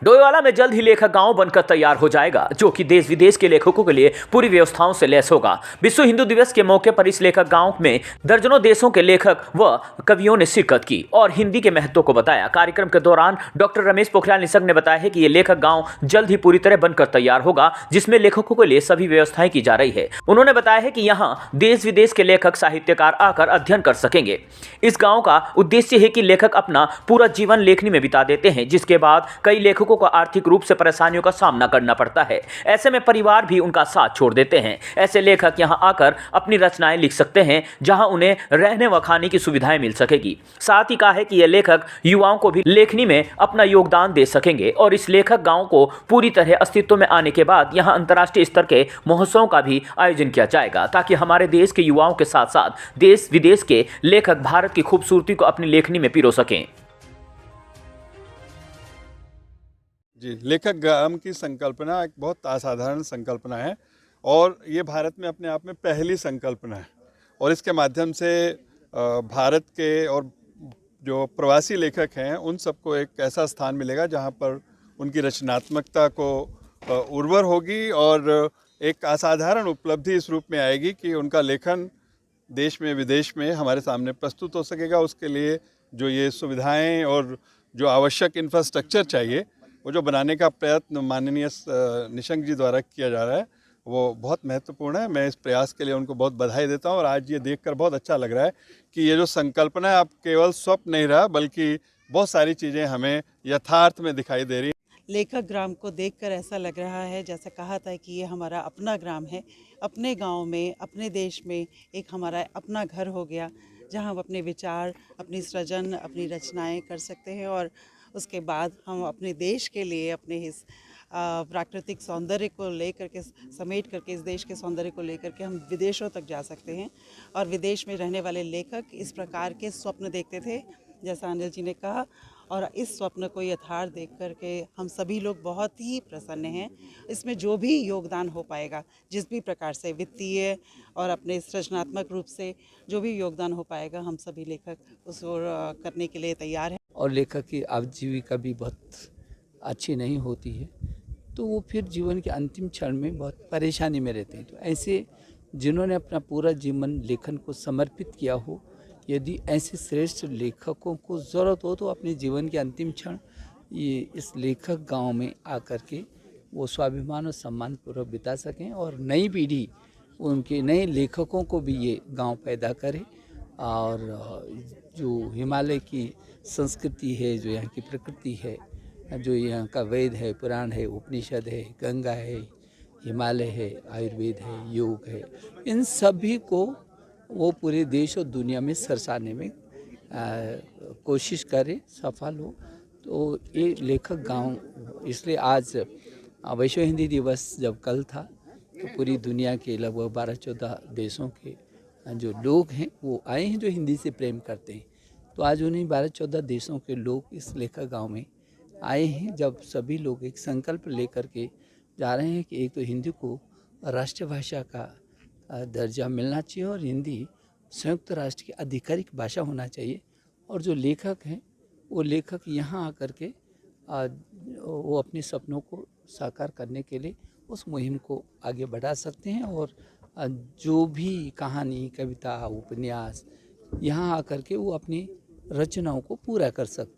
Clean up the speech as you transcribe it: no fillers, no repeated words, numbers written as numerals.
डोईवाला में जल्द ही लेखक गांव बनकर तैयार हो जाएगा, जो कि देश विदेश के लेखकों के लिए पूरी व्यवस्थाओं से लैस होगा। विश्व हिंदू दिवस के मौके पर इस लेखक गांव में दर्जनों देशों के लेखक व कवियों ने शिरकत की और हिंदी के महत्व को बताया। कार्यक्रम के दौरान डॉक्टर रमेश पोखरियाल निशंक ने बताया है कि ये लेखक गांव जल्द ही पूरी तरह बनकर तैयार होगा, जिसमें लेखकों के लिए सभी व्यवस्थाएं की जा रही है। उन्होंने बताया है कि यहाँ देश विदेश के लेखक साहित्यकार आकर अध्ययन कर सकेंगे। इस गाँव का उद्देश्य है कि लेखक अपना पूरा जीवन लेखनी में बिता देते हैं, जिसके बाद कई लेखकों को आर्थिक रूप से परेशानियों का सामना करना पड़ता है। ऐसे में परिवार भी उनका साथ छोड़ देते हैं। ऐसे लेखक यहां आकर अपनी रचनाएं लिख सकते हैं, जहां उन्हें रहने व खाने की सुविधाएं मिल सकेगी। साथ ही कहा है कि ये लेखक युवाओं को भी लेखनी में अपना योगदान दे सकेंगे और इस लेखक गांव को पूरी तरह अस्तित्व में आने के बाद यहां अंतर्राष्ट्रीय स्तर के महोत्सवों का भी आयोजन किया जाएगा, ताकि हमारे देश के युवाओं के साथ साथ देश विदेश के लेखक भारत की खूबसूरती को अपनी लेखनी में पिरो सकें। जी, लेखक ग्राम की संकल्पना एक बहुत असाधारण संकल्पना है और ये भारत में अपने आप में पहली संकल्पना है और इसके माध्यम से भारत के और जो प्रवासी लेखक हैं उन सबको एक ऐसा स्थान मिलेगा जहाँ पर उनकी रचनात्मकता को उर्वर होगी और एक असाधारण उपलब्धि इस रूप में आएगी कि उनका लेखन देश में विदेश में हमारे सामने प्रस्तुत हो सकेगा। उसके लिए जो ये सुविधाएं और जो आवश्यक इंफ्रास्ट्रक्चर चाहिए वो जो बनाने का प्रयत्न माननीय निशंक जी द्वारा किया जा रहा है वो बहुत महत्वपूर्ण है। मैं इस प्रयास के लिए उनको बहुत बधाई देता हूँ और आज ये देखकर बहुत अच्छा लग रहा है कि ये जो संकल्पना है अब केवल स्वप्न नहीं रहा, बल्कि बहुत सारी चीज़ें हमें यथार्थ में दिखाई दे रही हैं। लेखक ग्राम को देखकर ऐसा लग रहा है जैसा कहा था कि ये हमारा अपना ग्राम है। अपने गांव में, अपने देश में एक हमारा अपना घर हो गया, जहां हम अपने विचार, अपनी सृजन, अपनी रचनाएं कर सकते हैं और उसके बाद हम अपने देश के लिए, अपने इस प्राकृतिक सौंदर्य को लेकर के, समेट करके, इस देश के सौंदर्य को लेकर के हम विदेशों तक जा सकते हैं। और विदेश में रहने वाले लेखक इस प्रकार के स्वप्न देखते थे, जैसा अनिल जी ने कहा, और इस स्वप्न को यथार्थ देख करके हम सभी लोग बहुत ही प्रसन्न हैं। इसमें जो भी योगदान हो पाएगा, जिस भी प्रकार से वित्तीय और अपने सृजनात्मक रूप से जो भी योगदान हो पाएगा, हम सभी लेखक उसको करने के लिए तैयार हैं। और लेखक की आजीविका भी बहुत अच्छी नहीं होती है, तो वो फिर जीवन के अंतिम क्षण में बहुत परेशानी में रहते हैं। तो ऐसे जिन्होंने अपना पूरा जीवन लेखन को समर्पित किया हो, यदि ऐसे श्रेष्ठ लेखकों को ज़रूरत हो तो अपने जीवन के अंतिम क्षण ये इस लेखक गांव में आकर के वो स्वाभिमान और सम्मान पूर्वक बिता सकें और नई पीढ़ी उनके नए लेखकों को भी ये गांव पैदा करे। और जो हिमालय की संस्कृति है, जो यहाँ की प्रकृति है, जो यहाँ का वेद है, पुराण है, उपनिषद है, गंगा है, हिमालय है, आयुर्वेद है, योग है, इन सभी को वो पूरे देश और दुनिया में सरसाने में कोशिश करे, सफल हो। तो ये लेखक गांव, इसलिए आज विश्व हिंदी दिवस जब कल था तो पूरी दुनिया के लगभग 12-14 देशों के जो लोग हैं वो आए हैं जो हिंदी से प्रेम करते हैं। तो आज उन्हीं 12-14 देशों के लोग इस लेखक गांव में आए हैं, जब सभी लोग एक संकल्प लेकर के जा रहे हैं कि एक तो हिंदी को राष्ट्रीय भाषा का दर्जा मिलना चाहिए और हिंदी संयुक्त राष्ट्र की आधिकारिक भाषा होना चाहिए। और जो लेखक हैं वो लेखक यहाँ आकर के वो अपने सपनों को साकार करने के लिए उस मुहिम को आगे बढ़ा सकते हैं और जो भी कहानी, कविता, उपन्यास यहाँ आकर के वो अपनी रचनाओं को पूरा कर सकते हैं।